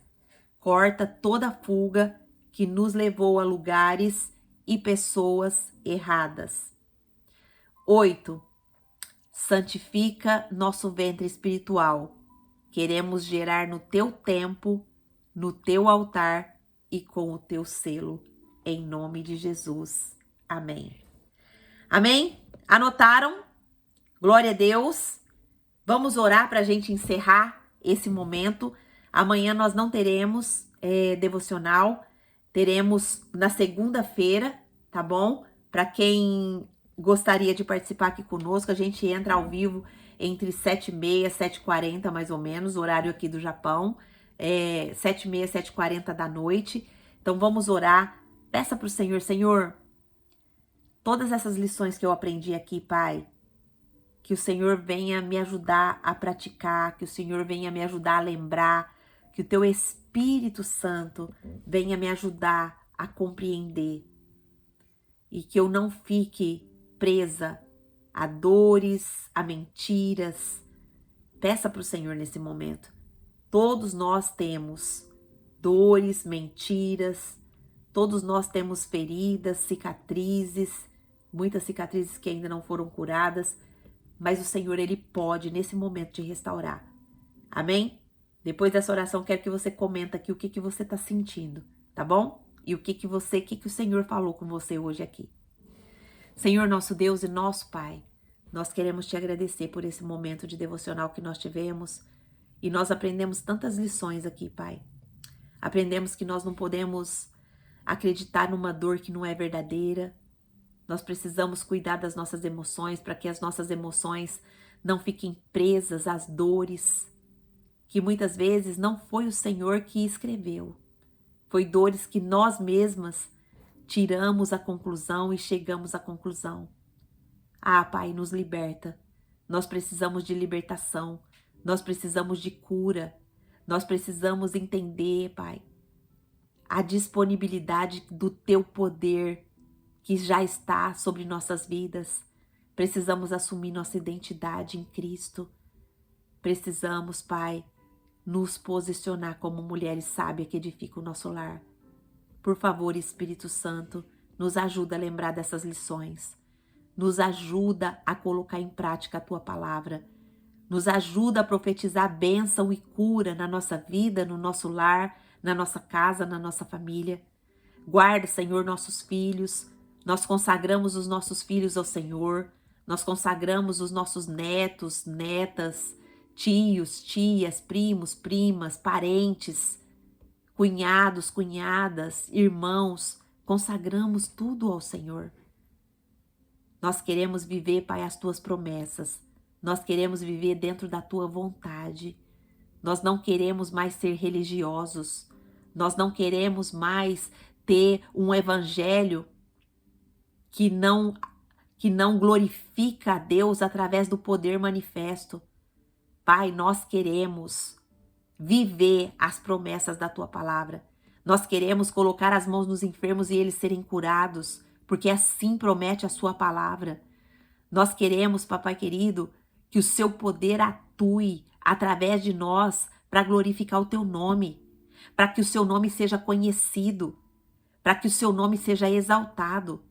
Corta toda a fuga que nos levou a lugares e pessoas erradas. 8. Santifica nosso ventre espiritual. Queremos gerar no teu tempo, no teu altar, e com o teu selo, em nome de Jesus. Amém. Amém? Anotaram? Glória a Deus. Vamos orar para a gente encerrar esse momento. Amanhã nós não teremos devocional, teremos na segunda-feira, tá bom? Para quem gostaria de participar aqui conosco, a gente entra ao vivo entre 7h30 e 7h40, mais ou menos, horário aqui do Japão, 7h30, 7h40 da noite. Então vamos orar. Peça para o Senhor, Senhor, todas essas lições que eu aprendi aqui, Pai, que o Senhor venha me ajudar a praticar, que o Senhor venha me ajudar a lembrar, que o teu Espírito Santo venha me ajudar a compreender e que eu não fique presa a dores, a mentiras. Peça para o Senhor nesse momento. Todos nós temos dores, mentiras, todos nós temos feridas, cicatrizes, muitas cicatrizes que ainda não foram curadas, mas o Senhor, Ele pode, nesse momento, te restaurar. Amém? Depois dessa oração, quero que você comenta aqui o que você está sentindo, tá bom? E o que o Senhor falou com você hoje aqui. Senhor, nosso Deus e nosso Pai, nós queremos te agradecer por esse momento de devocional que nós tivemos e nós aprendemos tantas lições aqui, Pai. Aprendemos que nós não podemos acreditar numa dor que não é verdadeira. Nós precisamos cuidar das nossas emoções para que as nossas emoções não fiquem presas às dores, que muitas vezes não foi o Senhor que escreveu. Foi dores que nós mesmas tiramos a conclusão e chegamos à conclusão. Ah, Pai, nos liberta. Nós precisamos de libertação. Nós precisamos de cura. Nós precisamos entender, Pai, a disponibilidade do teu poder que já está sobre nossas vidas. Precisamos assumir nossa identidade em Cristo. Precisamos, Pai, nos posicionar como mulheres sábias que edificam o nosso lar. Por favor, Espírito Santo, nos ajuda a lembrar dessas lições. Nos ajuda a colocar em prática a Tua palavra. Nos ajuda a profetizar bênção e cura na nossa vida, no nosso lar, na nossa casa, na nossa família. Guarda, Senhor, nossos filhos. Nós consagramos os nossos filhos ao Senhor. Nós consagramos os nossos netos, netas, tios, tias, primos, primas, parentes, cunhados, cunhadas, irmãos. Consagramos tudo ao Senhor. Nós queremos viver, Pai, as Tuas promessas. Nós queremos viver dentro da Tua vontade. Nós não queremos mais ser religiosos. Nós não queremos mais ter um evangelho que não glorifica a Deus através do poder manifesto. Pai, nós queremos viver as promessas da Tua palavra. Nós queremos colocar as mãos nos enfermos e eles serem curados, porque assim promete a Sua palavra. Nós queremos, Papai querido, que o Seu poder atue através de nós para glorificar o Teu nome, para que o Seu nome seja conhecido, para que o Seu nome seja exaltado.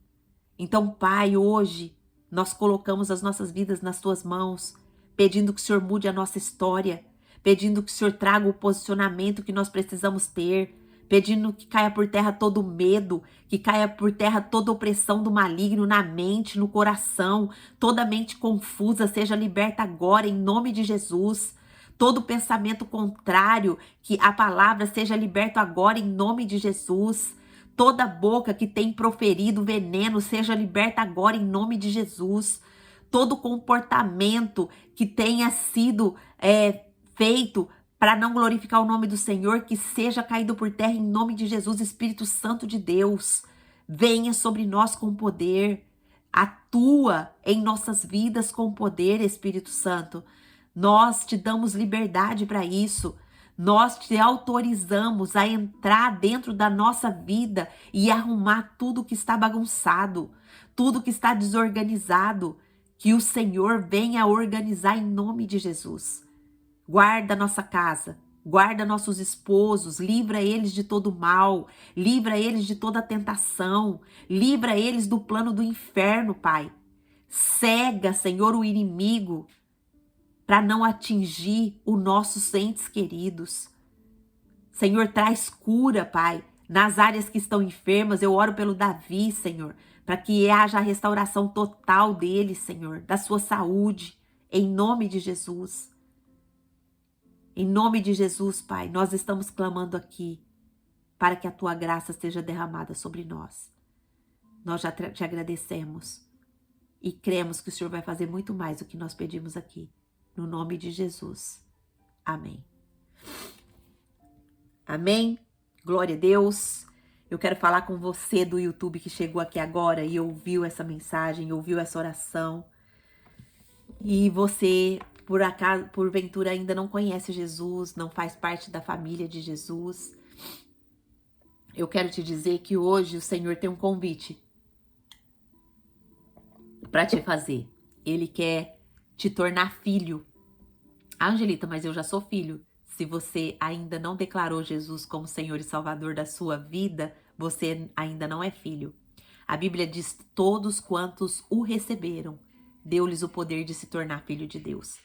Então, Pai, hoje nós colocamos as nossas vidas nas Tuas mãos, pedindo que o Senhor mude a nossa história, pedindo que o Senhor traga o posicionamento que nós precisamos ter, pedindo que caia por terra todo medo, que caia por terra toda opressão do maligno na mente, no coração, toda mente confusa seja liberta agora em nome de Jesus. Todo pensamento contrário, que a palavra seja liberta agora em nome de Jesus. Toda boca que tem proferido veneno seja liberta agora em nome de Jesus. Todo comportamento que tenha sido feito para não glorificar o nome do Senhor, que seja caído por terra em nome de Jesus. Espírito Santo de Deus, venha sobre nós com poder. Atua em nossas vidas com poder, Espírito Santo. Nós te damos liberdade para isso. Nós te autorizamos a entrar dentro da nossa vida e arrumar tudo que está bagunçado, tudo que está desorganizado, que o Senhor venha organizar em nome de Jesus. Guarda nossa casa, guarda nossos esposos, livra eles de todo mal, livra eles de toda tentação, livra eles do plano do inferno, Pai. Cega, Senhor, o inimigo, para não atingir os nossos entes queridos. Senhor, traz cura, Pai, nas áreas que estão enfermas. Eu oro pelo Davi, Senhor, para que haja a restauração total dele, Senhor, da sua saúde, em nome de Jesus. Em nome de Jesus, Pai, nós estamos clamando aqui para que a tua graça seja derramada sobre nós. Nós já te agradecemos e cremos que o Senhor vai fazer muito mais do que nós pedimos aqui. No nome de Jesus. Amém. Amém. Glória a Deus. Eu quero falar com você do YouTube que chegou aqui agora e ouviu essa mensagem, ouviu essa oração. E você, por acaso, porventura, ainda não conhece Jesus, não faz parte da família de Jesus. Eu quero te dizer que hoje o Senhor tem um convite para te fazer. Ele quer te tornar filho. Angelita, mas eu já sou filho. Se você ainda não declarou Jesus como Senhor e Salvador da sua vida, você ainda não é filho. A Bíblia diz: todos quantos o receberam, deu-lhes o poder de se tornar filho de Deus.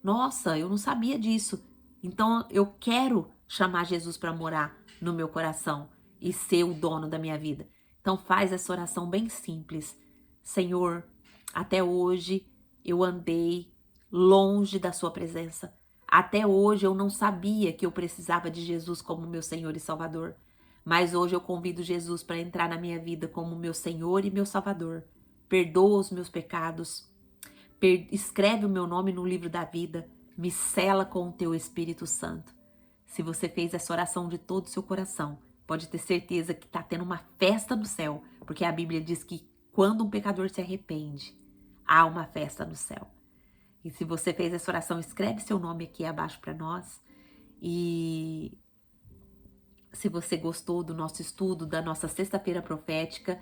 Nossa, eu não sabia disso. Então eu quero chamar Jesus para morar no meu coração e ser o dono da minha vida. Então faz essa oração bem simples. Senhor, até hoje eu andei longe da sua presença. Até hoje eu não sabia que eu precisava de Jesus como meu Senhor e Salvador. Mas hoje eu convido Jesus para entrar na minha vida como meu Senhor e meu Salvador. Perdoa os meus pecados. Escreve o meu nome no livro da vida. Me sela com o teu Espírito Santo. Se você fez essa oração de todo o seu coração, pode ter certeza que está tendo uma festa no céu. Porque a Bíblia diz que quando um pecador se arrepende, há uma festa no céu. E se você fez essa oração, escreve seu nome aqui abaixo para nós. E se você gostou do nosso estudo, da nossa sexta-feira profética,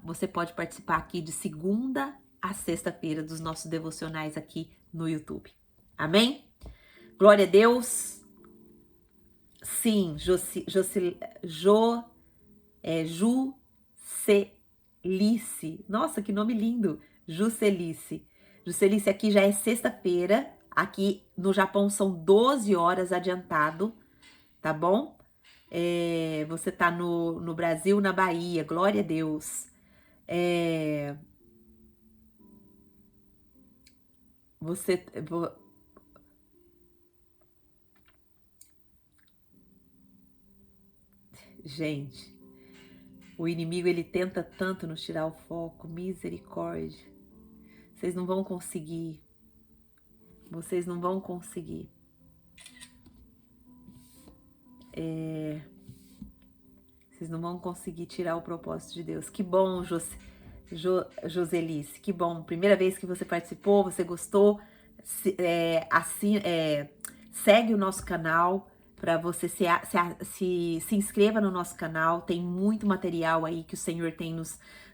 você pode participar aqui de segunda a sexta-feira dos nossos devocionais aqui no YouTube. Amém? Glória a Deus. Sim, Juscelice. Nossa, que nome lindo. Juscelice. Juscelice, aqui já é sexta-feira. Aqui no Japão são 12 horas adiantado, tá bom? Você tá no Brasil, na Bahia. Glória a Deus. Você... Gente, o inimigo, ele tenta tanto nos tirar o foco. Misericórdia. Vocês não vão conseguir. Vocês não vão conseguir. Vocês não vão conseguir tirar o propósito de Deus. Que bom, Joselice. Que bom. Primeira vez que você participou, você gostou. Segue o nosso canal para você se inscreva no nosso canal. Tem muito material aí que o Senhor tem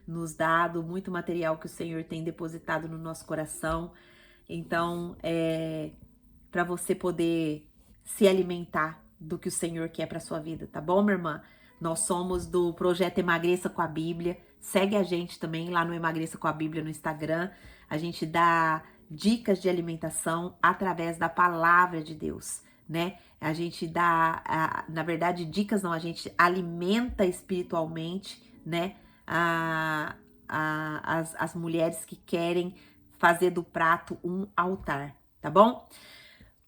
nos dado, muito material que o Senhor tem depositado no nosso coração. Então, para você poder se alimentar do que o Senhor quer para sua vida, tá bom, minha irmã? Nós somos do projeto Emagreça com a Bíblia. Segue a gente também lá no Emagreça com a Bíblia no Instagram. A gente dá dicas de alimentação através da palavra de Deus, né? A gente dá, na verdade, dicas não, a gente alimenta espiritualmente, né? As mulheres que querem fazer do prato um altar, tá bom?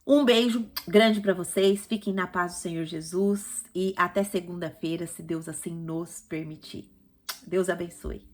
Um beijo grande para vocês, fiquem na paz do Senhor Jesus e até segunda-feira, se Deus assim nos permitir. Deus abençoe.